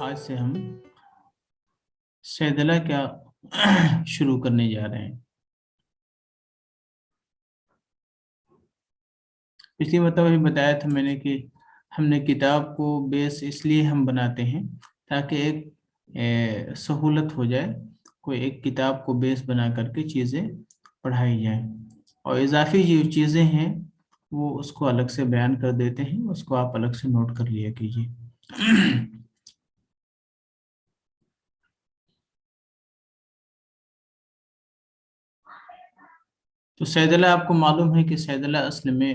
آج سے ہم صیدلہ کیا شروع کرنے جا رہے ہیں۔ پچھلی مرتبہ بھی بتایا تھا میں نے کہ ہم نے کتاب کو بیس اس لیے ہم بناتے ہیں تاکہ ایک سہولت ہو جائے، کوئی ایک کتاب کو بیس بنا کر کے چیزیں پڑھائی جائیں، اور اضافی جو چیزیں ہیں وہ اس کو الگ سے بیان کر دیتے ہیں، اس کو آپ الگ سے نوٹ کر لیا کیجیے۔ تو صیدلہ آپ کو معلوم ہے کہ صیدلہ اصل میں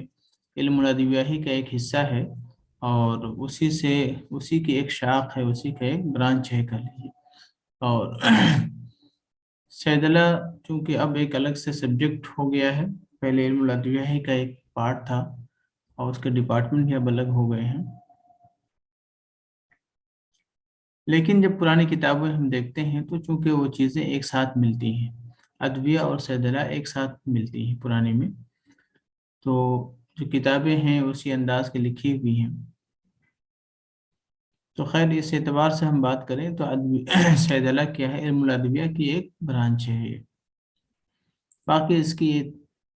علم الادویہ کا ایک حصہ ہے، اور اسی کی ایک شاخ ہے، اسی کا ایک برانچ ہے کہہ لیجیے۔ اور صیدلہ چونکہ اب ایک الگ سے سبجیکٹ ہو گیا ہے، پہلے علم الادویہ کا ایک پارٹ تھا اور اس کے ڈپارٹمنٹ بھی اب الگ ہو گئے ہیں، لیکن جب پرانی کتابیں ہم دیکھتے ہیں تو چونکہ وہ چیزیں ایک ساتھ ملتی ہیں، ادویہ اور صیدلہ ایک ساتھ ملتی ہیں پرانی میں، تو جو کتابیں ہیں اسی انداز کے لکھی ہوئی ہیں۔ تو خیر اس اعتبار سے ہم بات کریں تو صیدلہ کیا ہے؟ علم الادویہ کی ایک برانچ ہے یہ۔ باقی اس کی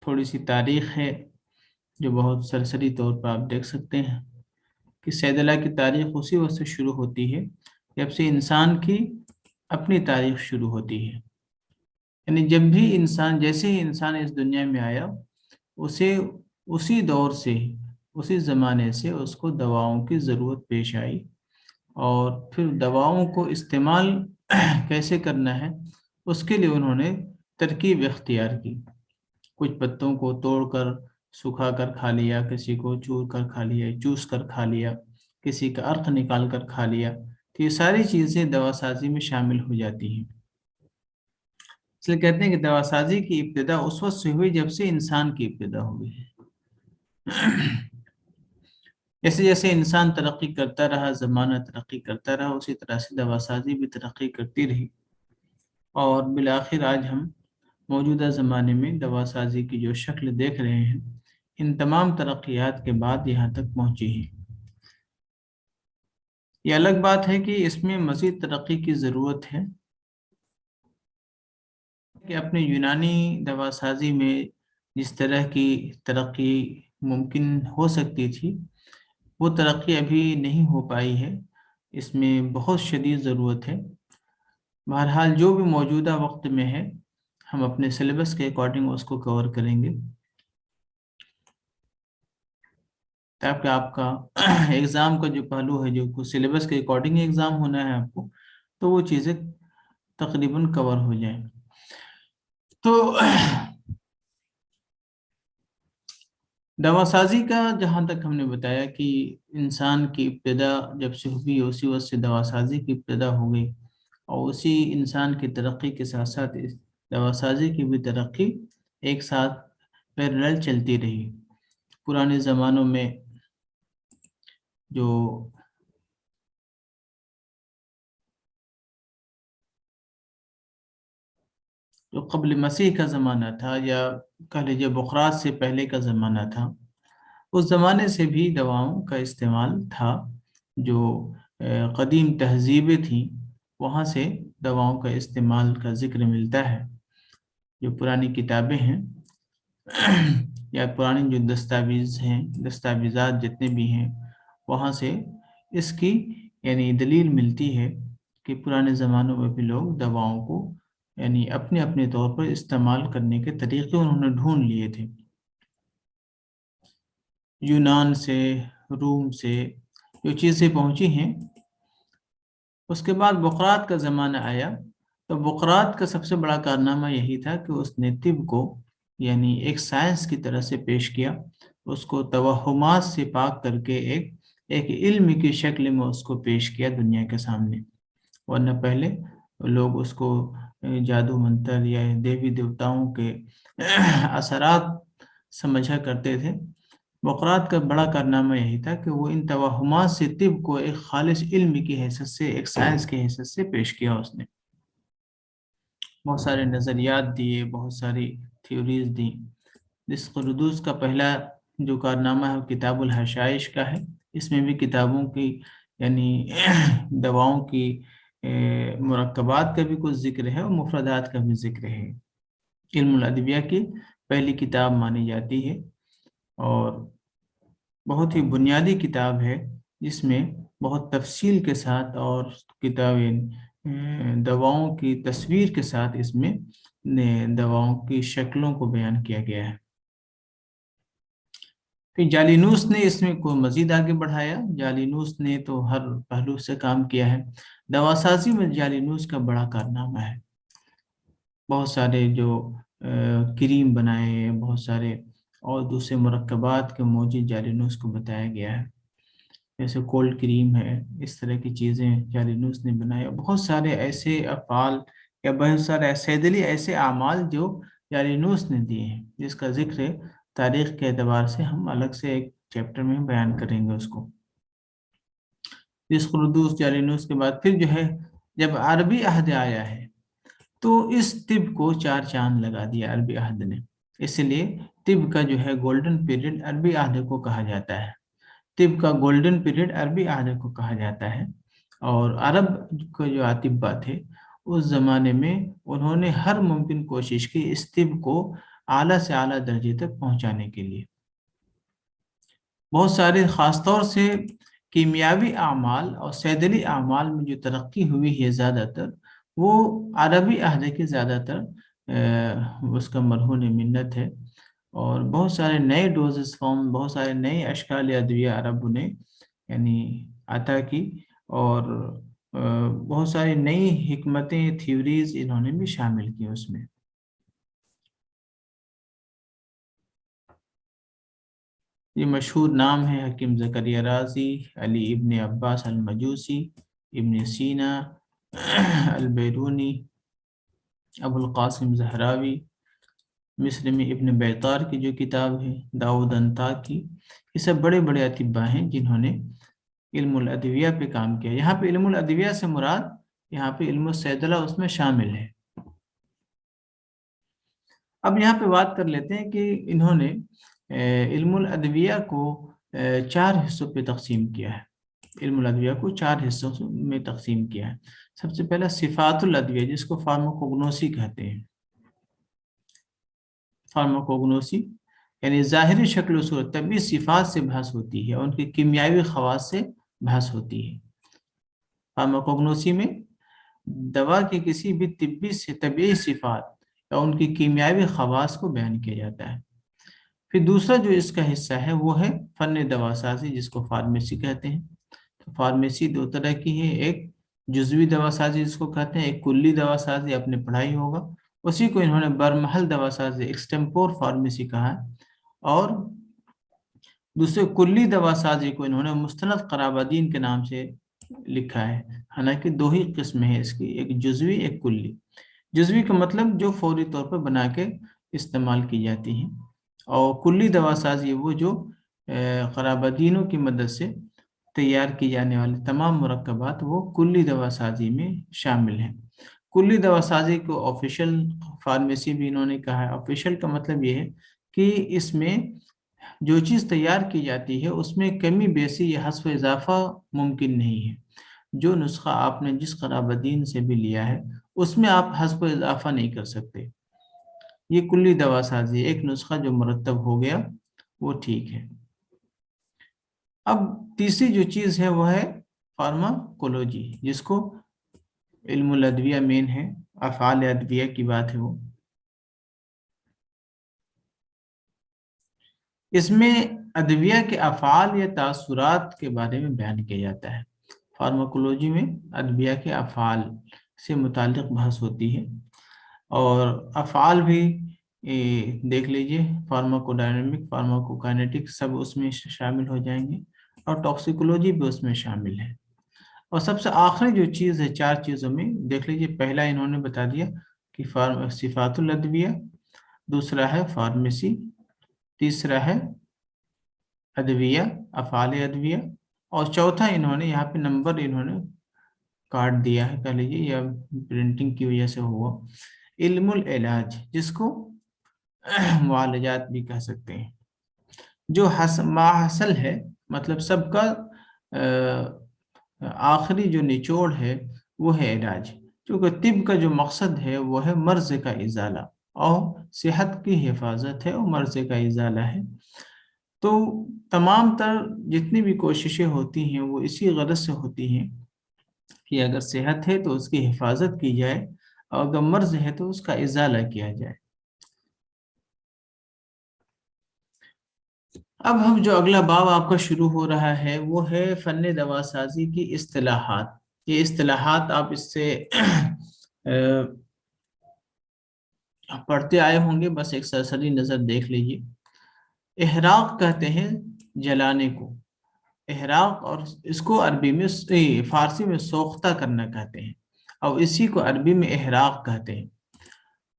تھوڑی سی تاریخ ہے جو بہت سرسری طور پر آپ دیکھ سکتے ہیں کہ صیدلہ کی تاریخ اسی وقت سے شروع ہوتی ہے جب سے انسان کی اپنی تاریخ شروع ہوتی ہے، یعنی جب بھی انسان، جیسے ہی انسان اس دنیا میں آیا، اسے اسی دور سے، اسی زمانے سے اس کو دواؤں کی ضرورت پیش آئی، اور پھر دواؤں کو استعمال کیسے کرنا ہے اس کے لیے انہوں نے ترکیب اختیار کی۔ کچھ پتوں کو توڑ کر سکھا کر کھا لیا، کسی کو چور کر کھا لیا، چوس کر کھا لیا، کسی کا عرق نکال کر کھا لیا، تو یہ ساری چیزیں دوا سازی میں شامل ہو جاتی ہیں۔ اس لیے کہتے ہیں کہ دوا سازی کی ابتدا اس وقت سے ہوئی جب سے انسان کی ابتدا ہوئی ہے۔ جیسے جیسے انسان ترقی کرتا رہا، زمانہ ترقی کرتا رہا، اسی طرح سے دوا سازی بھی ترقی کرتی رہی، اور بالآخر آج ہم موجودہ زمانے میں دوا سازی کی جو شکل دیکھ رہے ہیں، ان تمام ترقیات کے بعد یہاں تک پہنچی ہے۔ یہ الگ بات ہے کہ اس میں مزید ترقی کی ضرورت ہے، کہ اپنے یونانی دوا سازی میں جس طرح کی ترقی ممکن ہو سکتی تھی، وہ ترقی ابھی نہیں ہو پائی ہے، اس میں بہت شدید ضرورت ہے۔ بہرحال جو بھی موجودہ وقت میں ہے، ہم اپنے سلیبس کے اکارڈنگ اس کو کور کریں گے، تاکہ آپ کا ایگزام کا جو پہلو ہے، جو سلیبس کے اکارڈنگ ایگزام ہونا ہے آپ کو، تو وہ چیزیں تقریباً کور ہو جائیں۔ تو دوا سازی کا جہاں تک ہم نے بتایا کہ انسان کی ابتدا جب سے ہوئی، اسی وقت سے دوا سازی کی ابتدا ہو گئی، اور اسی انسان کی ترقی کے ساتھ ساتھ اس دوا سازی کی بھی ترقی ایک ساتھ پیرالل چلتی رہی۔ پرانے زمانوں میں جو قبل مسیح کا زمانہ تھا، یا کہہ لیجیے بقرات سے پہلے کا زمانہ تھا، اس زمانے سے بھی دواؤں کا استعمال تھا۔ جو قدیم تہذیبیں تھیں وہاں سے دواؤں کا استعمال کا ذکر ملتا ہے۔ جو پرانی کتابیں ہیں یا پرانی جو دستاویزات جتنے بھی ہیں، وہاں سے اس کی یعنی دلیل ملتی ہے کہ پرانے زمانوں میں بھی لوگ دواؤں کو یعنی اپنے اپنے طور پر استعمال کرنے کے طریقے انہوں نے ڈھونڈ لیے تھے۔ یونان سے، روم سے جو چیزیں پہنچی ہیں، اس کے بعد بقرات کا زمانہ آیا، تو بقرات کا سب سے بڑا کارنامہ یہی تھا کہ اس نے طب کو یعنی ایک سائنس کی طرح سے پیش کیا، اس کو توہمات سے پاک کر کے ایک علم کی شکل میں اس کو پیش کیا دنیا کے سامنے، ورنہ پہلے لوگ اس کو جادو منتر یا دیوی دیوتاؤں کے اثرات سمجھا کرتے تھے۔ بقرات کا بڑا کارنامہ یہی تھا کہ وہ ان توہمات سے طب کو ایک خالص علم کی حیثیت سے، ایک سائنس کی حیثیت سے پیش کیا۔ اس نے بہت سارے نظریات دیے، بہت ساری تھیوریز دی۔ دسقردوس کا پہلا جو کارنامہ ہے وہ کتاب الحشائش کا ہے۔ اس میں بھی کتابوں کی یعنی دواؤں کی مرکبات کا بھی کچھ ذکر ہے اور مفردات کا بھی ذکر ہے۔ علم الادویہ کی پہلی کتاب مانی جاتی ہے اور بہت ہی بنیادی کتاب ہے، جس میں بہت تفصیل کے ساتھ اور دواؤں کی تصویر کے ساتھ اس میں دواؤں کی شکلوں کو بیان کیا گیا ہے۔ پھر جالینوس نے اس میں کو مزید آگے بڑھایا۔ جالینوس نے تو ہر پہلو سے کام کیا ہے۔ دوا سازی میں جالینوس کا بڑا کارنامہ ہے۔ بہت سارے جو کریم بنائے ہیں، بہت سارے اور دوسرے مرکبات کے موجود جالینوس کو بتایا گیا ہے، جیسے کولڈ کریم ہے، اس طرح کی چیزیں جالینوس نے بنائے۔ بہت سارے ایسے افعال یا بہت سارے سیدلی ایسے اعمال جو جالینوس نے دیے ہیں، جس کا ذکر تاریخ کے اعتبار سے ہم الگ سے ایک چیپٹر میں بیان کریں گے اس کو۔ جس خردوس جالینوس کے بعد پھر جو ہے جب عربی عہد آیا ہے تو اس طب کو 4 چاند لگا دیا عربی عہد نے، اس لیے طب کا جو ہے گولڈن پیریڈ عربی عہد کو کہا جاتا ہے۔ طب کا گولڈن پیریڈ عربی عہد کو کہا جاتا ہے، اور عرب کے جو اطباء تھے اس زمانے میں انہوں نے ہر ممکن کوشش کی اس طب کو اعلیٰ سے اعلیٰ درجے تک پہنچانے کے لیے۔ بہت سارے خاص طور سے کیمیاوی اعمال اور صیدلی اعمال میں جو ترقی ہوئی ہے زیادہ تر وہ عربی عہد کے زیادہ تر اس کا مرہون منت ہے، اور بہت سارے نئے ڈوزز فارم، بہت سارے نئے اشکال ادویہ عرب نے یعنی عطا کی، اور بہت ساری نئی حکمتیں، تھیوریز انہوں نے بھی شامل کی اس میں۔ یہ مشہور نام ہے حکیم زکریا رازی، علی ابن عباس المجوسی، ابن سینا البیرونی، ابو القاسم زہراوی، مصر میں ابن بیطار کی جو کتاب ہے، داؤد انطاکی، یہ سب بڑے بڑے اطباء ہیں جنہوں نے علم الادویہ پہ کام کیا۔ یہاں پہ علم الادویہ سے مراد یہاں پہ علم الصیدلہ اس میں شامل ہے۔ اب یہاں پہ بات کر لیتے ہیں کہ انہوں نے علم الادویہ کو 4 حصوں پہ تقسیم کیا ہے۔ علم الادویہ کو 4 حصوں میں تقسیم کیا ہے۔ سب سے پہلا صفات الادویہ، جس کو فارماکوگنوسی کہتے ہیں۔ فارماکوگنوسی یعنی ظاہری شکل و صورت، طبی صفات سے بحث ہوتی ہے، ان کی کیمیاوی خواص سے بحث ہوتی ہے۔ فارماکوگنوسی میں دوا کی کسی بھی طبی صفات یا ان کی کیمیاوی خواص کو بیان کیا جاتا ہے۔ پھر دوسرا جو اس کا حصہ ہے وہ ہے فن دوا سازی، جس کو فارمیسی کہتے ہیں۔ تو فارمیسی 2 طرح کی ہے، ایک جزوی دوا سازی جس کو کہتے ہیں، ایک کلی دوا سازی، اپنے پڑھائی ہوگا اسی کو انہوں نے برمحل دوا سازی ایکسٹمپور فارمیسی کہا ہے، اور دوسرے کلی دوا سازی کو انہوں نے مستند قرابدین کے نام سے لکھا ہے۔ حالانکہ 2 ہی قسم ہے اس کی، ایک جزوی ایک کلی۔ جزوی کا مطلب جو فوری طور پر بنا کے استعمال کی جاتی ہیں، اور کلی دوا سازی وہ جو قرابدینوں کی مدد سے تیار کی جانے والی تمام مرکبات وہ کلی دوا سازی میں شامل ہیں۔ کلی دوا سازی کو آفیشل فارمیسی بھی انہوں نے کہا ہے۔ آفیشل کا مطلب یہ ہے کہ اس میں جو چیز تیار کی جاتی ہے اس میں کمی بیسی یا حذف و اضافہ ممکن نہیں ہے۔ جو نسخہ آپ نے جس قرابدین سے بھی لیا ہے اس میں آپ حذف و اضافہ نہیں کر سکتے، یہ کلی دوا سازی، ایک نسخہ جو مرتب ہو گیا وہ ٹھیک ہے۔ اب تیسری جو چیز ہے وہ ہے فارماکولوجی، جس کو علم الادویہ مین ہے، افعال ادویہ کی بات ہے وہ۔ اس میں ادویہ کے افعال یا تاثرات کے بارے میں بیان کیا جاتا ہے۔ فارماکولوجی میں ادویہ کے افعال سے متعلق بحث ہوتی ہے، اور افعال بھی دیکھ لیجئے، فارماکو ڈائنامک، فارماکو کائنیٹک سب اس میں شامل ہو جائیں گے، اور ٹاکسیکولوجی بھی اس میں شامل ہے۔ اور سب سے آخری جو چیز ہے 4 چیزوں میں دیکھ لیجئے، پہلا انہوں نے بتا دیا کہ صفات الادویہ، دوسرا ہے فارمیسی، تیسرا ہے ادویہ، افعال ادویہ، اور چوتھا انہوں نے یہاں پہ نمبر انہوں نے کاٹ دیا ہے، کہہ لیجیے یا پرنٹنگ کی وجہ سے ہوا، علم العلاج، جس کو معالجات بھی کہہ سکتے ہیں، جو ماحصل ہے، مطلب سب کا آخری جو نچوڑ ہے وہ ہے علاج، کیونکہ طب کا جو مقصد ہے وہ ہے مرض کا ازالہ، اور صحت کی حفاظت ہے اور مرض کا ازالہ ہے۔ تو تمام تر جتنی بھی کوششیں ہوتی ہیں وہ اسی غرض سے ہوتی ہیں کہ اگر صحت ہے تو اس کی حفاظت کی جائے، اور اگر مرض ہے تو اس کا ازالہ کیا جائے۔ اب ہم جو اگلا باب آپ کا شروع ہو رہا ہے وہ ہے فن دوا سازی کی اصطلاحات۔ یہ اصطلاحات آپ اس سے پڑھتے آئے ہوں گے، بس ایک سرسری نظر دیکھ لیجیے۔ احراق کہتے ہیں جلانے کو، احراق، اور اس کو عربی میں فارسی میں سوختہ کرنا کہتے ہیں، اور اسی کو عربی میں احراق کہتے ہیں۔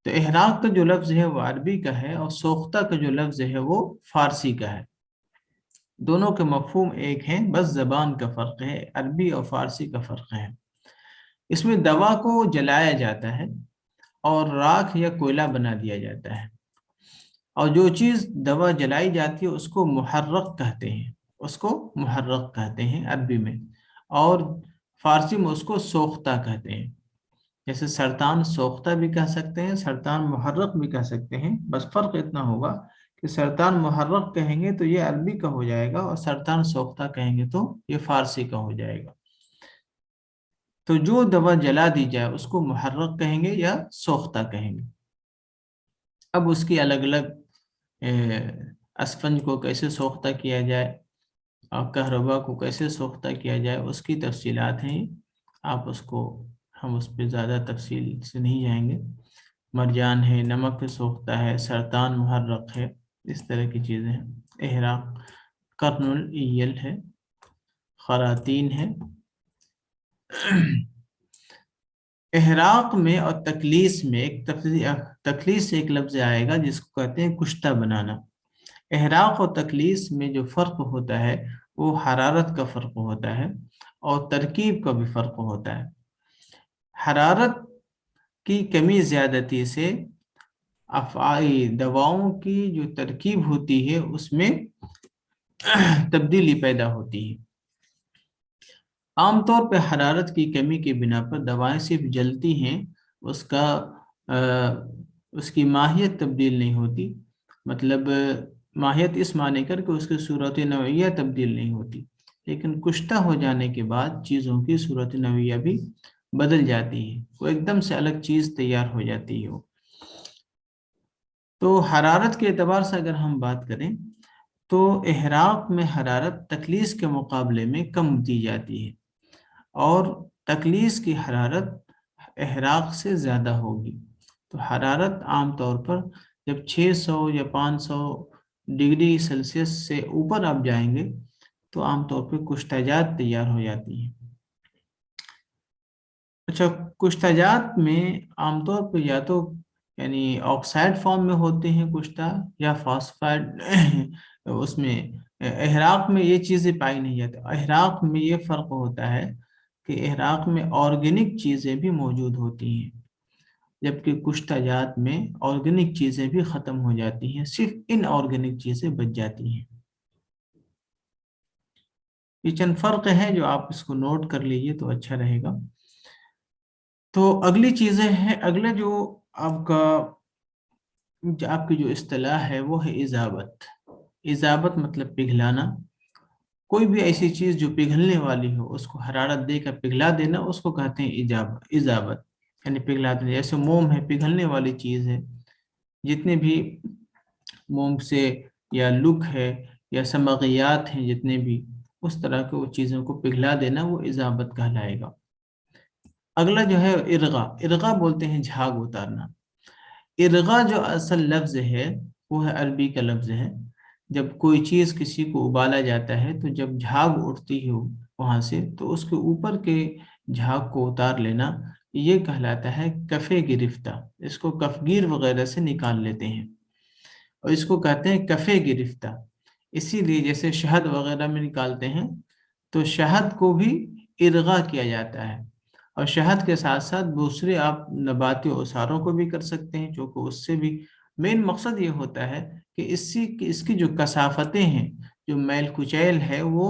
تو احراق کا جو لفظ ہے وہ عربی کا ہے، اور سوختہ کا جو لفظ ہے وہ فارسی کا ہے۔ دونوں کے مفہوم ایک ہیں، بس زبان کا فرق ہے، عربی اور فارسی کا فرق ہے۔ اس میں دوا کو جلایا جاتا ہے اور راکھ یا کوئلہ بنا دیا جاتا ہے، اور جو چیز دوا جلائی جاتی ہے اس کو محرق کہتے ہیں، اس کو محرق کہتے ہیں عربی میں، اور فارسی میں اس کو سوختہ کہتے ہیں۔ جیسے سرطان سوختہ بھی کہہ سکتے ہیں، سرطان محرق بھی کہہ سکتے ہیں، بس فرق اتنا ہوگا کہ سرطان محرق کہیں گے تو یہ عربی کا ہو جائے گا، اور سرطان سوختہ کہیں گے تو یہ فارسی کا ہو جائے گا۔ تو جو دوا جلا دی جائے اس کو محرق کہیں گے یا سوختہ کہیں گے۔ اب اس کی الگ الگ اسفنج کو کیسے سوختہ کیا جائے اور کہربا کو کیسے سوختہ کیا جائے اس کی تفصیلات ہیں، آپ اس کو، ہم اس پہ زیادہ تفصیل سے نہیں جائیں گے۔ مرجان ہے، نمک پہ سوختہ ہے، سرطان محرق ہے، اس طرح کی چیزیں ہیں۔ احراق، قرن الایل ہے، خراتین ہے۔ احراق میں اور تکلیس میں ایک تکلیس سے ایک لفظ آئے گا جس کو کہتے ہیں کشتہ بنانا۔ احراق اور تکلیس میں جو فرق ہوتا ہے وہ حرارت کا فرق ہوتا ہے، اور ترکیب کا بھی فرق ہوتا ہے۔ حرارت کی کمی زیادتی سے دواؤں کی جو ترکیب ہوتی ہے اس میں تبدیلی پیدا ہوتی ہے۔ عام طور پہ حرارت کی کمی کی بنا پر دوائیں صرف جلتی ہیں، اس کی ماہیت تبدیل نہیں ہوتی، مطلب ماہیت اس معنی کر کہ اس کی صورت نوعیہ تبدیل نہیں ہوتی، لیکن کشتہ ہو جانے کے بعد چیزوں کی صورت نوعیہ بھی بدل جاتی ہے، وہ ایک دم سے الگ چیز تیار ہو جاتی ہے۔ تو حرارت کے اعتبار سے اگر ہم بات کریں تو احراق میں حرارت تکلیس کے مقابلے میں کم دی جاتی ہے، اور تکلیس کی حرارت احراق سے زیادہ ہوگی۔ تو حرارت عام طور پر جب 600 یا 500 ڈگری سیلسیس سے اوپر آپ جائیں گے تو عام طور پہ کشتہ جات تیار ہو جاتی ہیں۔ اچھا، کشتہ جات میں عام طور پہ یا تو یعنی آکسائڈ فارم میں ہوتے ہیں کشتہ، یا فاسفائڈ اس میں احراق میں یہ چیزیں پائی نہیں جاتی۔ احراق میں یہ فرق ہوتا ہے کہ احراق میں آرگینک چیزیں بھی موجود ہوتی ہیں، جبکہ کشتہ جات میں آرگینک چیزیں بھی ختم ہو جاتی ہیں، صرف ان آرگینک چیزیں بچ جاتی ہیں۔ یہ چند فرق ہیں جو آپ اس کو نوٹ کر لیجئے تو اچھا رہے گا۔ تو اگلی چیزیں ہیں، اگلا جو آپ کی جو اصطلاح ہے وہ ہے اذابت۔ اذابت مطلب پگھلانا، کوئی بھی ایسی چیز جو پگھلنے والی ہو اس کو حرارت دے کر پگھلا دینا، اس کو کہتے ہیں اذابت، یعنی پگھلا دینا۔ جیسے موم ہے، پگھلنے والی چیز ہے، جتنے بھی موم سے یا لک ہے یا سمغیات ہیں جتنے بھی، اس طرح کے وہ چیزوں کو پگھلا دینا وہ اذابت کہلائے گا۔ اگلا جو ہے ارغا، ارغا بولتے ہیں جھاگ اتارنا۔ ارغا جو اصل لفظ ہے وہ ہے عربی کا لفظ ہے۔ جب کوئی چیز کسی کو ابالا جاتا ہے تو جب جھاگ اٹھتی ہے وہاں سے تو اس کے اوپر کے جھاگ کو اتار لینا، یہ کہلاتا ہے کفے گرفتہ۔ اس کو کفگیر وغیرہ سے نکال لیتے ہیں اور اس کو کہتے ہیں کفے گرفتہ۔ اسی لیے جیسے شہد وغیرہ میں نکالتے ہیں تو شہد کو بھی ارغا کیا جاتا ہے، اور شہد کے ساتھ ساتھ دوسرے آپ نباتی اوساروں کو بھی کر سکتے ہیں، جو کہ اس سے بھی مین مقصد یہ ہوتا ہے کہ اس کی جو کثافتیں ہیں، جو میل کچیل ہے وہ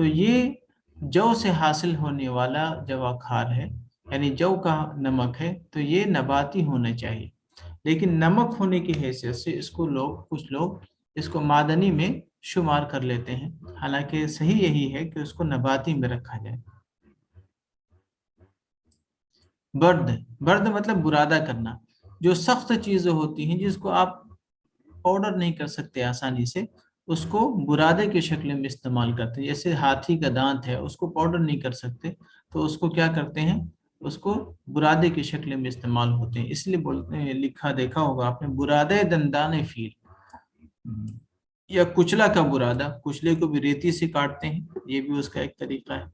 تو یہ جو سے حاصل ہونے والا جواخار ہے، یعنی جو کا نمک ہے، تو یہ نباتی ہونا چاہیے، لیکن نمک ہونے کی حیثیت سے اس کو کچھ لوگ اس کو معدنی میں شمار کر لیتے ہیں، حالانکہ صحیح یہی ہے کہ اس کو نباتی میں رکھا جائے۔ برد مطلب برادہ کرنا، جو سخت چیزیں ہوتی ہیں جس کو آپ پاؤڈر نہیں کر سکتے آسانی سے، اس کو برادے کی شکل میں استعمال کرتے ہیں۔ جیسے ہاتھی کا دانت ہے، اس کو پاؤڈر نہیں کر سکتے تو اس کو کیا کرتے ہیں، اس کو برادے کی شکل میں استعمال ہوتے ہیں، اس لیے بولتے ہیں، لکھا دیکھا ہوگا آپ نے، برادہ دندان فیل، یا کچلا کا برادہ، کچلے کو بھی ریتی سے کاٹتے ہیں، یہ بھی اس کا ایک طریقہ ہے۔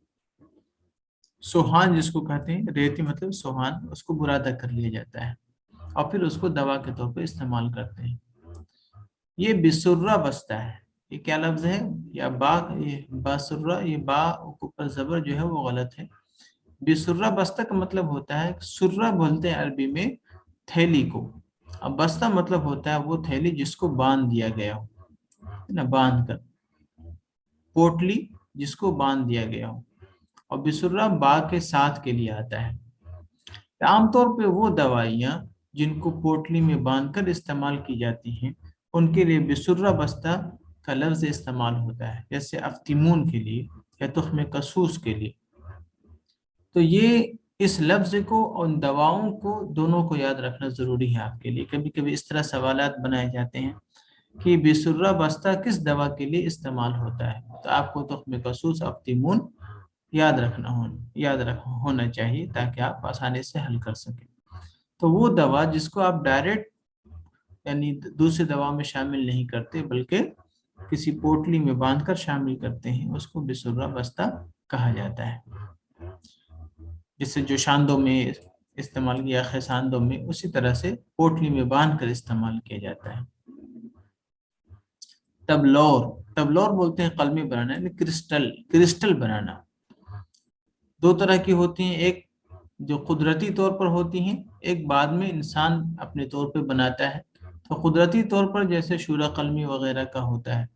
سوہان جس کو کہتے ہیں، ریتی مطلب سوہان، اس کو برادہ کر لیا جاتا ہے اور پھر اس کو دوا کے طور پہ استعمال کرتے ہیں۔ یہ بسرہ بستہ ہے، یہ کیا لفظ ہے، یا باسرہ، یہ با اوپر زبر جو ہے وہ غلط ہے۔ بسرہ بستہ کا مطلب ہوتا ہے، سرہ بولتے ہیں عربی میں تھیلی کو، اب بستہ مطلب ہوتا ہے وہ تھیلی جس کو باندھ دیا گیا ہو نا، باندھ کر، پوٹلی جس کو باندھ دیا گیا ہو، اور بسرہ با کے ساتھ کے لیے آتا ہے۔ عام طور پہ وہ دوائیاں جن کو پوٹلی میں باندھ کر استعمال کی جاتی ہیں ان کے لیے بسرہ بستہ کا لفظ استعمال ہوتا ہے، جیسے افتیمون کے لیے یا تخم کسوس کے لیے۔ تو یہ اس لفظ کو اور ان دواؤں کو دونوں کو یاد رکھنا ضروری ہے آپ کے لیے۔ کبھی کبھی اس طرح سوالات بنائے جاتے ہیں کہ بسرہ بستہ کس دوا کے لیے استعمال ہوتا ہے، تو آپ کو تخم کسوس، افتیمون یاد ہونا چاہیے تاکہ آپ آسانی سے حل کر سکیں۔ تو وہ دوا جس کو آپ ڈائریکٹ یعنی دوسری دوا میں شامل نہیں کرتے بلکہ کسی پوٹلی میں باندھ کر شامل کرتے ہیں، اس کو بسرہ بستہ کہا جاتا ہے۔ جسے جو شاندوں میں استعمال کیا، خیساندوں میں، اسی طرح سے پوٹلی میں باندھ کر استعمال کیا جاتا ہے۔ تبلور بولتے ہیں قلمی بنانا، یعنی کرسٹل بنانا۔ دو طرح کی ہوتی ہیں، ایک جو قدرتی طور پر ہوتی ہیں، ایک بعد میں انسان اپنے طور پہ بناتا ہے۔ تو قدرتی طور پر جیسے شورہ قلمی وغیرہ کا ہوتا ہے،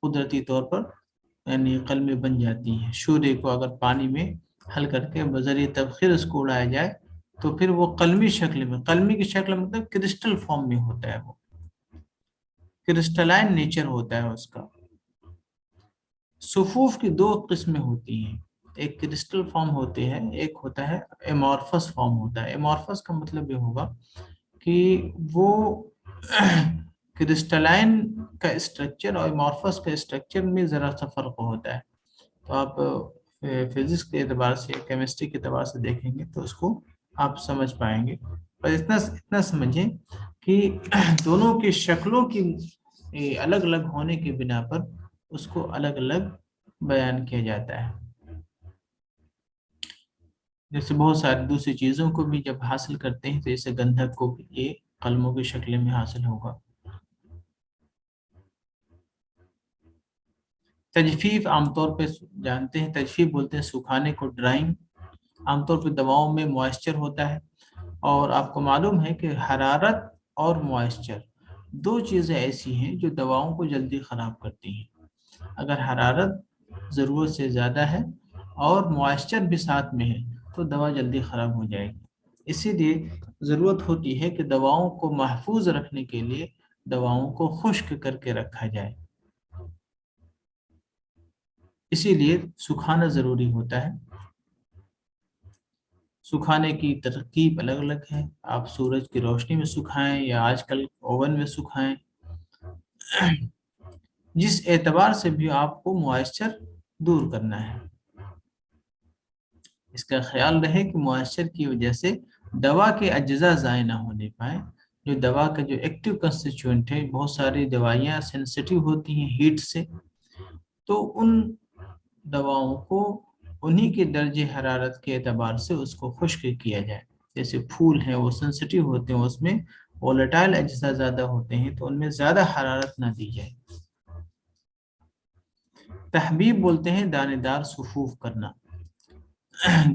قدرتی طور پر یعنی قلمیں بن جاتی ہیں۔ شورے کو اگر پانی میں حل کر کے بذریعہ تبخیر اس کو اڑایا جائے تو پھر وہ قلمی شکل میں، قلمی کی شکل مطلب کرسٹل فارم میں ہوتا ہے، وہ کرسٹلائن نیچر ہوتا ہے اس کا۔ صفوف کی دو قسمیں ہوتی ہیں، ایک کرسٹل فارم ہوتے ہیں، ایک ہوتا ہے ایمورفس فارم ہوتا ہے۔ ایمورفس کا مطلب یہ ہوگا کہ وہ کرسٹلائن کا اسٹرکچر اور ایمورفس کا اسٹرکچر میں ذرا سا فرق ہوتا ہے۔ تو آپ فزکس کے اعتبار سے، کیمسٹری کے اعتبار سے دیکھیں گے تو اس کو آپ سمجھ پائیں گے۔ پر اتنا سمجھیں کہ دونوں کی شکلوں کی الگ الگ ہونے کے بنا پر اس کو الگ الگ بیان کیا جاتا ہے۔ جیسے بہت ساری دوسری چیزوں کو بھی جب حاصل کرتے ہیں تو جیسے گندھک کو بھی یہ قلموں کی شکل میں حاصل ہوگا۔ تجفیف عام طور پہ جانتے ہیں، تجفیف بولتے ہیں سکھانے کو، ڈرائنگ۔ عام طور پہ دواؤں میں موائسچر ہوتا ہے، اور آپ کو معلوم ہے کہ حرارت اور موائسچر دو چیزیں ایسی ہیں جو دواؤں کو جلدی خراب کرتی ہیں۔ اگر حرارت ضرورت سے زیادہ ہے اور موائسچر بھی ساتھ میں ہے تو دوا جلدی خراب ہو جائے گی۔ اسی لیے ضرورت ہوتی ہے کہ دواؤں کو محفوظ رکھنے کے لیے دواؤں کو خشک کر کے رکھا جائے، اسی لیے سکھانا ضروری ہوتا ہے۔ سکھانے کی ترکیب الگ الگ ہے، آپ سورج کی روشنی میں سکھائیں یا آج کل اوون میں سکھائیں، جس اعتبار سے بھی آپ کو موائسچر دور کرنا ہے۔ اس کا خیال رہے کہ موائسچر کی وجہ سے دوا کے اجزاء ضائع نہ ہونے پائیں۔ جو دوا کا جو ایکٹیو کنسٹیچوئنٹ ہے، بہت ساری دوائیاں سینسیٹیو ہوتی ہیں ہیٹ سے، تو ان دواؤں کو انہی کے درجہ حرارت کے اعتبار سے اس کو خشک کیا جائے۔ جیسے پھول ہیں وہ سینسیٹیو ہوتے ہیں، اس میں وولٹائل اجزاء زیادہ ہوتے ہیں، تو ان میں زیادہ حرارت نہ دی جائے۔ تحبیب بولتے ہیں دانے دار صفوف کرنا،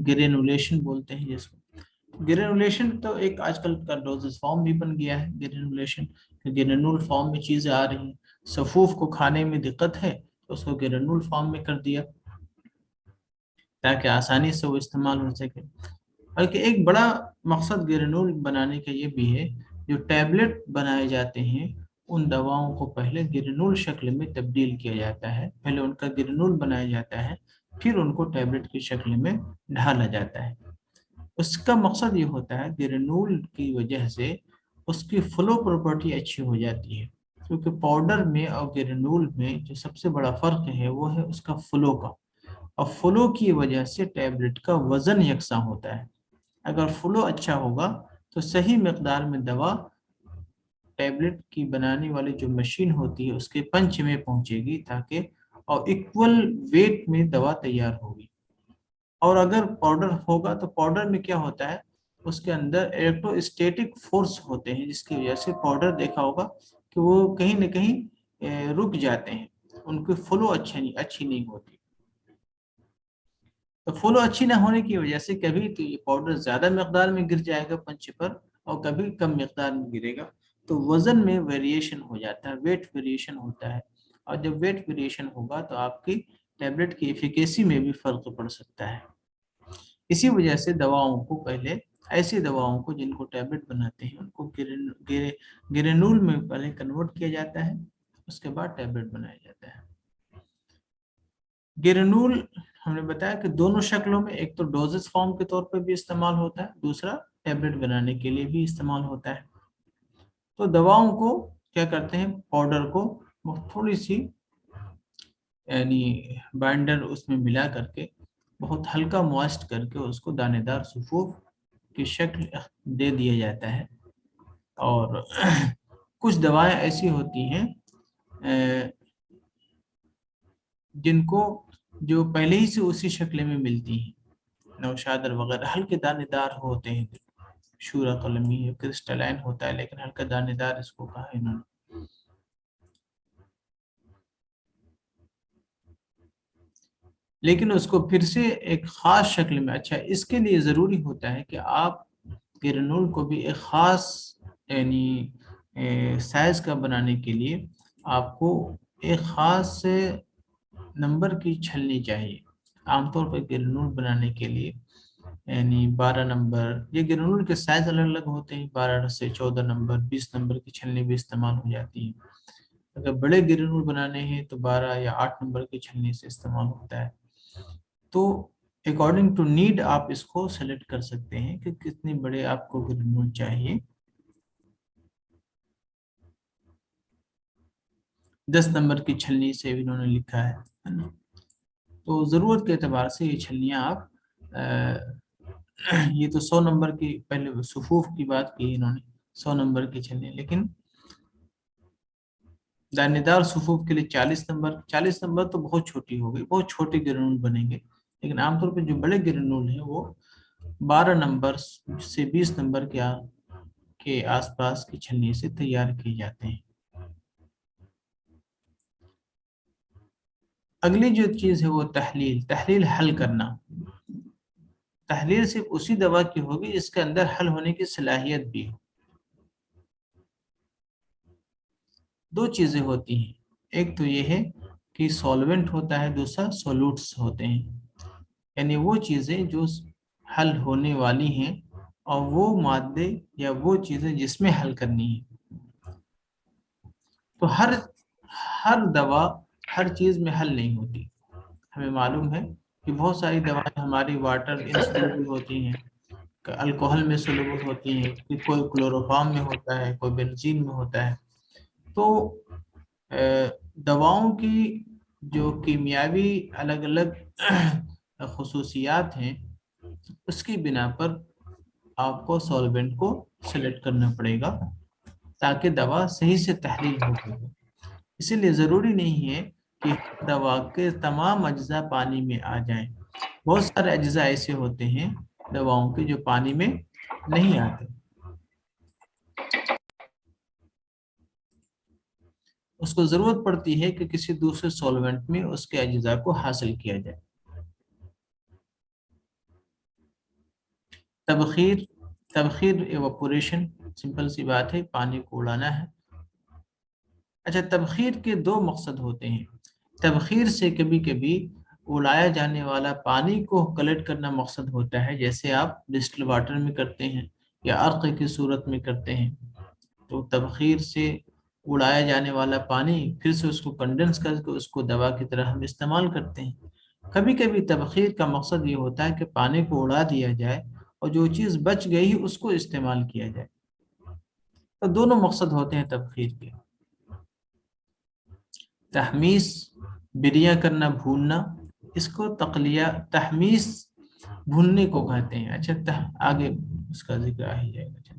گرینولیشن بولتے ہیں جس کو۔ گرینولیشن تو ایک آج کل کا ڈوزز فارم بھی بن گیا ہے، گرینولیشن، گرینول فارم میں چیزیں آ رہی ہیں۔ صفوف کو کھانے میں دقت ہے تو اس کو گرینول فارم میں کر دیا تاکہ آسانی سے وہ استعمال ہو سکے۔ بلکہ ایک بڑا مقصد گرینول بنانے کا یہ بھی ہے، جو ٹیبلٹ بنائے جاتے ہیں ان دواؤں کو پہلے گرینول شکل میں تبدیل کیا جاتا ہے، پہلے ان کا گرینول بنایا جاتا ہے، پھر ان کو ٹیبلٹ کی شکل میں ڈھالا جاتا ہے۔ اس کا مقصد یہ ہوتا ہے گرینول کی وجہ سے اس کی فلو پراپرٹی اچھی ہو جاتی ہے، کیونکہ پاؤڈر میں اور گرینول میں جو سب سے بڑا فرق ہے وہ ہے اس کا فلو کا، اور فلو کی وجہ سے ٹیبلٹ کا وزن یکساں ہوتا ہے۔ اگر فلو اچھا ہوگا تو صحیح مقدار میں دوا ٹیبلٹ کی بنانے والی جو مشین ہوتی ہے اس کے پنچ میں پہنچے گی، تاکہ اور ایکول ویٹ میں دوا تیار ہوگی۔ اور اگر پاؤڈر ہوگا تو پاؤڈر میں کیا ہوتا ہے، اس کے اندر الیکٹرو اسٹیٹک فورس ہوتے ہیں، جس کی وجہ سے پاؤڈر دیکھا ہوگا کہ وہ کہیں نہ کہیں رک جاتے ہیں، ان کی فلو اچھی نہیں ہوتی۔ تو فلو اچھی نہ ہونے کی وجہ سے کبھی تو یہ پاؤڈر زیادہ مقدار میں گر جائے گا پنچ پر، اور کبھی کم مقدار میں گرے گا، تو وزن میں ویریشن ہو جاتا ہے، ویٹ ویریشن ہوتا ہے، اور جب ویٹ ویریشن ہوگا تو آپ کی ٹیبلٹ کی ایفیکیسی میں بھی فرق پڑ سکتا ہے۔ اسی وجہ سے دواؤں کو پہلے، ایسی دواؤں کو جن کو ٹیبلٹ بناتے ہیں ان کو گرینول میں پہلے کنورٹ کیا جاتا ہے، اس کے بعد ٹیبلٹ بنایا جاتا ہے۔ گرینول ہم نے بتایا کہ دونوں شکلوں میں، ایک تو ڈوزز فارم کے طور پر بھی استعمال ہوتا ہے، دوسرا ٹیبلٹ بنانے کے لیے بھی استعمال ہوتا ہے۔ تو دواؤں کو کیا کرتے ہیں، پاؤڈر کو تھوڑی سی یعنی بائنڈر اس میں ملا کر کے بہت ہلکا موائسٹ کر کے اس کو دانے دار صفوف کی شکل دے دیا جاتا ہے۔ اور کچھ دوائیں ایسی ہوتی ہیں جن کو جو پہلے ہی سے اسی شکل میں ملتی ہیں، نوشادر وغیرہ ہلکے دانے دار ہوتے ہیں، شورا قلمی کرسٹلائن ہوتا ہے لیکن ہلکا دانے دار اس کو کہا انہوں نے۔ لیکن اس کو پھر سے ایک خاص شکل میں، اچھا اس کے لیے ضروری ہوتا ہے کہ آپ گرینول کو بھی ایک خاص یعنی سائز کا بنانے کے لیے آپ کو ایک خاص نمبر کی چھلنی چاہیے۔ عام طور پر گرینول بنانے کے لیے یعنی 12 نمبر، یہ گرینول کے سائز الگ الگ ہوتے ہیں، 12 سے 14 نمبر، 20 نمبر کی چھلنی بھی استعمال ہو جاتی ہیں۔ اگر بڑے گرینول بنانے ہیں تو 12 یا 8 نمبر کی چھلنی سے استعمال ہوتا ہے۔ تو اکارڈنگ ٹو نیڈ آپ اس کو سلیکٹ کر سکتے ہیں کہ کتنے بڑے آپ کو گرینول چاہیے۔ 10 نمبر کی چھلنی سے بھی انہوں نے لکھا ہے نا۔ تو ضرورت کے اعتبار سے یہ چھلنیاں آپ یہ تو 100 نمبر کی پہلے صفوف کی بات کی انہوں نے، 100 نمبر کی چھلنی، لیکن دانے دار صفوف کے لیے 40 نمبر تو بہت چھوٹی ہو گئی، بہت چھوٹے گرینول بنیں گے۔ لیکن عام طور پہ جو بڑے گرینول ہیں وہ 12 نمبر سے 20 نمبر کے آس پاس کی چھلنی سے تیار کیے جاتے ہیں۔ اگلی جو چیز ہے وہ تحلیل حل کرنا۔ تحلیل صرف اسی دوا کی ہوگی جس کے اندر حل ہونے کی صلاحیت بھی ہو۔ دو چیزیں ہوتی ہیں، ایک تو یہ ہے کہ سولونٹ ہوتا ہے، دوسرا سولوٹس ہوتے ہیں، یعنی وہ چیزیں جو حل ہونے والی ہیں اور وہ مادے یا وہ چیزیں جس میں حل کرنی ہیں۔ تو ہر دوا ہر چیز میں حل نہیں ہوتی۔ ہمیں معلوم ہے کہ بہت ساری دوائیں ہماری واٹر انسولوبل ہوتی ہیں، الکوہل میں سولوبل ہوتی ہیں، کوئی کلوروفارم میں ہوتا ہے، کوئی بنزین میں ہوتا ہے۔ تو دواؤں کی جو کیمیاوی الگ الگ خصوصیات ہیں اس کی بنا پر آپ کو سولونٹ کو سلیکٹ کرنا پڑے گا تاکہ دوا صحیح سے تحلیل ہو سکے۔ اسی لیے ضروری نہیں ہے کہ دوا کے تمام اجزاء پانی میں آ جائیں، بہت سارے اجزاء ایسے ہوتے ہیں دواؤں کے جو پانی میں نہیں آتے، اس کو ضرورت پڑتی ہے کہ کسی دوسرے سولونٹ میں اس کے اجزاء کو حاصل کیا جائے۔ تبخیر ایواپوریشن سمپل سی بات ہے، پانی کو اڑانا ہے۔ اچھا، تبخیر کے دو مقصد ہوتے ہیں، تبخیر سے کبھی کبھی اڑایا جانے والا پانی کو کلیکٹ کرنا مقصد ہوتا ہے، جیسے آپ ڈسٹل واٹر میں کرتے ہیں یا عرق کی صورت میں کرتے ہیں، تو تبخیر سے اڑایا جانے والا پانی پھر سے اس کو کنڈنس کر کے اس کو دوا کی طرح ہم استعمال کرتے ہیں۔ کبھی کبھی تبخیر کا مقصد یہ ہوتا ہے کہ پانی کو اڑا دیا جائے اور جو چیز بچ گئی اس کو استعمال کیا جائے، تو دونوں مقصد ہوتے ہیں تبخیر کے۔ تحمیص، بریاں کرنا، بھوننا، اس کو تقلیہ تحمیص بھوننے کو کہتے ہیں۔ اچھا آگے اس کا ذکر آ ہی جائے گا۔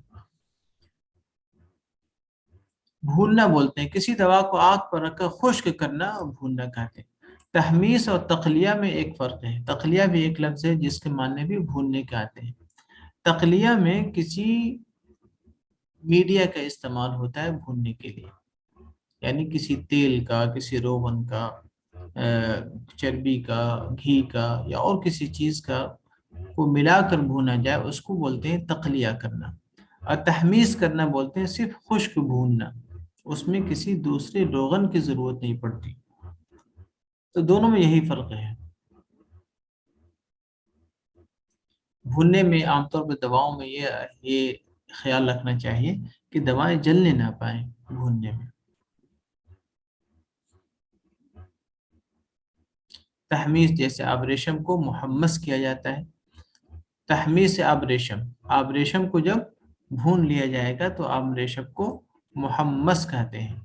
بھوننا بولتے ہیں کسی دوا کو آگ پر رکھ کر خشک کرنا، اور بھوننا کہتے ہیں۔ تحمیص اور تقلیہ میں ایک فرق ہے۔ تقلیہ بھی ایک لفظ ہے جس کے معنی بھی بھوننے کے آتے ہیں۔ تقلیہ میں کسی میڈیا کا استعمال ہوتا ہے بھوننے کے لیے، یعنی کسی تیل کا، کسی روغن کا، چربی کا، گھی کا یا اور کسی چیز کا کو ملا کر بھونا جائے، اس کو بولتے ہیں تقلیہ کرنا۔ اور تحمیص کرنا بولتے ہیں صرف خشک بھوننا، اس میں کسی دوسرے روغن کی ضرورت نہیں پڑتی۔ تو دونوں میں یہی فرق ہے۔ بھوننے میں عام طور پہ دواؤں میں یہ خیال رکھنا چاہیے کہ دوائیں جلنے نہ پائیں بھوننے میں۔ تحمیص جیسے آبریشم کو محمص کیا جاتا ہے۔ تحمیص آبریشم، آبریشم کو جب بھون لیا جائے گا تو آبریشم کو محمص کہتے ہیں۔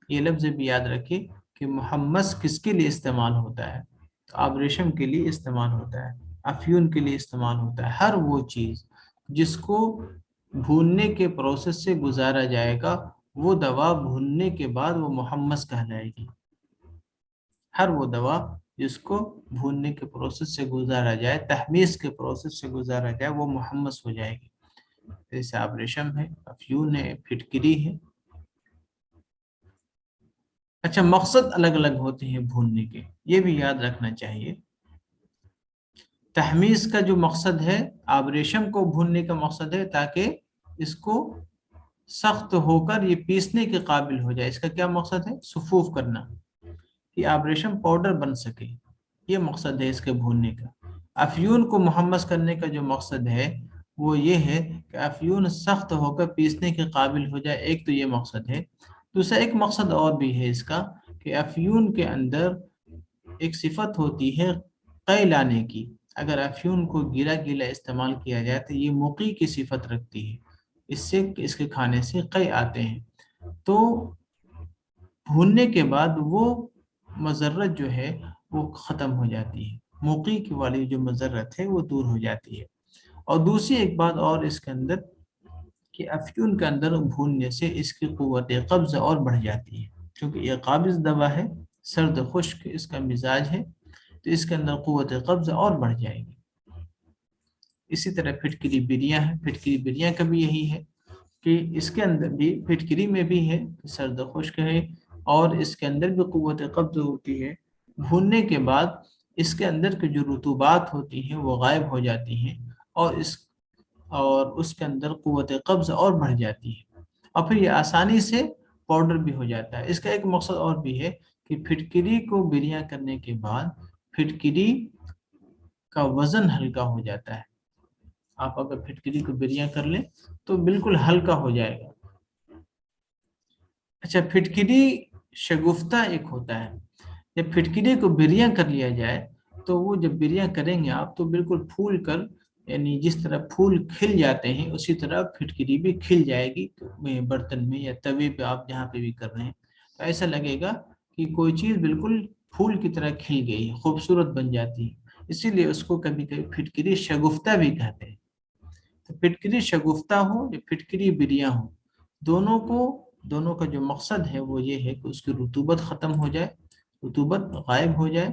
یہ لفظ بھی یاد رکھیے کہ محمص کس کے لیے استعمال ہوتا ہے، تو آبریشم کے لیے استعمال ہوتا ہے، افیون کے لیے استعمال ہوتا ہے۔ ہر وہ چیز جس کو بھوننے کے پروسیس سے گزارا جائے گا، وہ دوا بھوننے کے بعد وہ محمص کہلائے گی۔ ہر وہ دوا جس کو بھوننے کے پروسیس سے گزارا جائے، تحمیص کے پروسیس سے گزارا جائے، وہ محمص ہو جائے گی۔ جیسے آبریشم ہے، افیون ہے، پھٹکری ہے۔ اچھا، مقصد الگ الگ ہوتے ہیں بھوننے کے، یہ بھی یاد رکھنا چاہیے۔ تحمیص کا جو مقصد ہے، آبریشم کو بھوننے کا مقصد ہے تاکہ اس کو سخت ہو کر یہ پیسنے کے قابل ہو جائے۔ اس کا کیا مقصد ہے؟ صفوف کرنا، کہ آبریشم پاؤڈر بن سکے، یہ مقصد ہے اس کے بھوننے کا۔ افیون کو محمص کرنے کا جو مقصد ہے وہ یہ ہے کہ افیون سخت ہو کر پیسنے کے قابل ہو جائے، ایک تو یہ مقصد ہے۔ دوسرا ایک مقصد اور بھی ہے اس کا، کہ افیون کے اندر ایک صفت ہوتی ہے قے لانے کی۔ اگر افیون کو گیلا گیلا استعمال کیا جائے تو یہ مقی کی صفت رکھتی ہے، اس سے اس کے کھانے سے قے آتے ہیں۔ تو بھوننے کے بعد وہ مضرت جو ہے وہ ختم ہو جاتی ہے، موقع کی والی جو مضرت ہے وہ دور ہو جاتی ہے۔ اور دوسری ایک بات اور اس کے اندر، کہ افیون کے اندر بھوننے سے اس کی قوت قبض اور بڑھ جاتی ہے، کیونکہ یہ قابض دوا ہے، سرد خشک اس کا مزاج ہے، تو اس کے اندر قوت قبض اور بڑھ جائے گی۔ اسی طرح پھٹکری بریاں ہے، پھٹکری بریاں کا بھی یہی ہے کہ اس کے اندر بھی، پھٹکری میں بھی ہے، سرد خشک ہے اور اس کے اندر بھی قوت قبض ہوتی ہے۔ بھوننے کے بعد اس کے اندر کی جو رطوبات ہوتی ہیں وہ غائب ہو جاتی ہیں، اور اس کے اندر قوت قبض اور بڑھ جاتی ہے، اور پھر یہ آسانی سے پاؤڈر بھی ہو جاتا ہے۔ اس کا ایک مقصد اور بھی ہے کہ پھٹکری کو بریاں کرنے کے بعد پھٹکری کا وزن ہلکا ہو جاتا ہے۔ آپ اگر پھٹکری کو بریاں کر لیں تو بالکل ہلکا ہو جائے گا۔ اچھا، پھٹکری شگفتہ ایک ہوتا ہے۔ جب پھٹکری کو بریاں کر لیا جائے تو وہ جب بریاں کریں گے آپ تو بالکل پھول کر، یعنی جس طرح پھول کھل جاتے ہیں اسی طرح پھٹکری بھی کھل جائے گی برتن میں یا توے پہ، آپ جہاں پہ بھی کر رہے ہیں تو ایسا لگے گا کہ کوئی چیز بالکل پھول کی طرح کھل گئی ہے، خوبصورت بن جاتی ہے۔ اسی لیے اس کو کبھی کبھی پھٹکری شگفتہ بھی کہتے ہیں۔ تو پھٹکری شگفتہ ہو یا پھٹکری بریاں ہو، دونوں کا جو مقصد ہے وہ یہ ہے کہ اس کی رطوبت ختم ہو جائے، رطوبت غائب ہو جائے،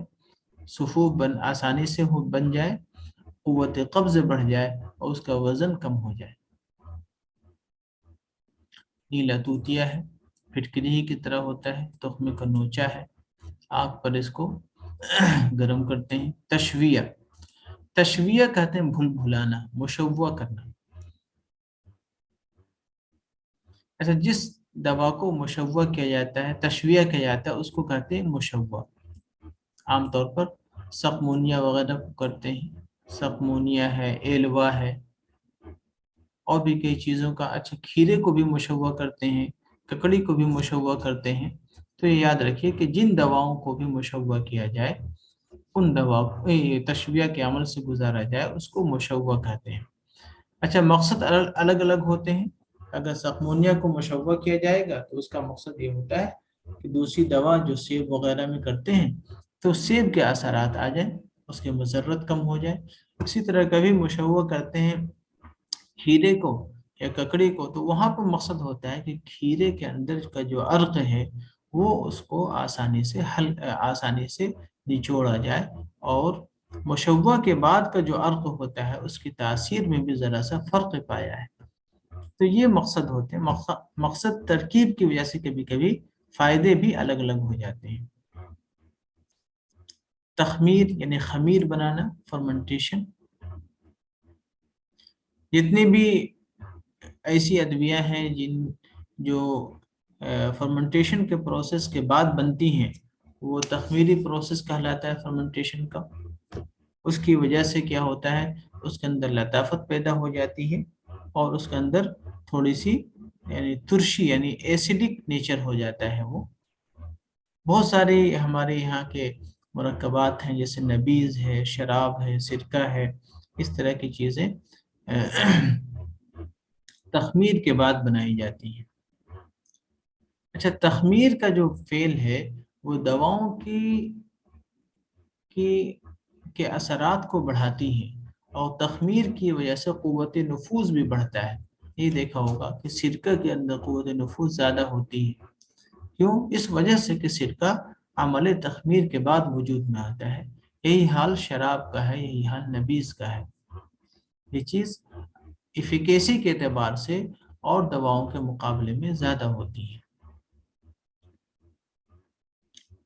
صفوف آسانی سے بن جائے، قوت قبض بڑھ جائے اور اس کا وزن کم ہو جائے۔ نیلا توتیا ہے، پھٹکری ہی کی طرح ہوتا ہے، تخمے کا نوچا ہے، آگ پر اس کو گرم کرتے ہیں۔ تشویہ، تشویہ کہتے ہیں بھول بھلانا، مشوہ کرنا۔ اچھا، جس دوا کو مشوہ کیا جاتا ہے، تشویہ کیا جاتا ہے، اس کو کہتے ہیں مشوہ۔ عام طور پر سقمونیا وغیرہ کو کرتے ہیں، سقمونیا ہے، ایلوا ہے، اور بھی کئی چیزوں کا۔ اچھا، کھیرے کو بھی مشوہ کرتے ہیں، ککڑی کو بھی مشوہ کرتے ہیں۔ تو یہ یاد رکھیے کہ جن دواؤں کو بھی مشوہ کیا جائے، ان دواؤں تشبیہ کے عمل سے گزارا جائے، اس کو مشوہ کہتے ہیں۔ اچھا، مقصد الگ الگ ہوتے ہیں۔ اگر سقمونیا کو مشوہ کیا جائے گا تو اس کا مقصد یہ ہوتا ہے کہ دوسری دوا جو سیب وغیرہ میں کرتے ہیں تو سیب کے اثرات آ جائیں، اس کے مضرت کم ہو جائے۔ اسی طرح کبھی مشوہ کرتے ہیں کھیرے کو یا ککڑی کو، تو وہاں پر مقصد ہوتا ہے کہ کھیرے کے اندر کا جو عرق ہے وہ اس کو آسانی سے نچوڑا جائے، اور مشوہ کے بعد کا جو عرق ہوتا ہے اس کی تاثیر میں بھی ذرا سا فرق پایا ہے۔ تو یہ مقصد ہوتے ہیں۔ مقصد ترکیب کی وجہ سے کبھی کبھی فائدے بھی الگ الگ ہو جاتے ہیں۔ تخمیر یعنی خمیر بنانا، فرمنٹیشن۔ جتنی بھی ایسی ادویہ ہیں جو فرمنٹیشن کے پروسیس کے بعد بنتی ہیں، وہ تخمیری پروسیس کہلاتا ہے فرمنٹیشن کا۔ اس کی وجہ سے کیا ہوتا ہے، اس کے اندر لطافت پیدا ہو جاتی ہے، اور اس کے اندر تھوڑی سی یعنی ترشی یعنی ایسیڈک نیچر ہو جاتا ہے۔ وہ بہت سارے ہمارے یہاں کے مرکبات ہیں، جیسے نبیذ ہے، شراب ہے، سرکہ ہے، اس طرح کی چیزیں تخمیر کے بعد بنائی جاتی ہیں۔ اچھا، تخمیر کا جو فعل ہے وہ دواؤں کے اثرات کو بڑھاتی ہیں، اور تخمیر کی وجہ سے قوت نفوذ بھی بڑھتا ہے۔ یہ دیکھا ہوگا کہ سرکہ کے اندر قوت نفوذ زیادہ ہوتی ہے۔ کیوں؟ اس وجہ سے کہ سرکہ عمل تخمیر کے بعد وجود میں آتا ہے۔ یہی حال شراب کا ہے، یہی حال نبیذ کا ہے۔ یہ چیز ایفیکیسی کے اعتبار سے اور دواؤں کے مقابلے میں زیادہ ہوتی ہے۔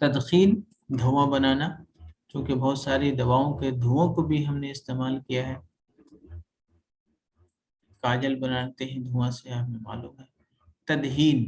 تدخین، دھواں بنانا، چونکہ بہت ساری دواؤں کے دھوؤں کو بھی ہم نے استعمال کیا ہے۔ کاجل بناتے ہیں دھواں سے، ہمیں معلوم ہے۔ تدہین،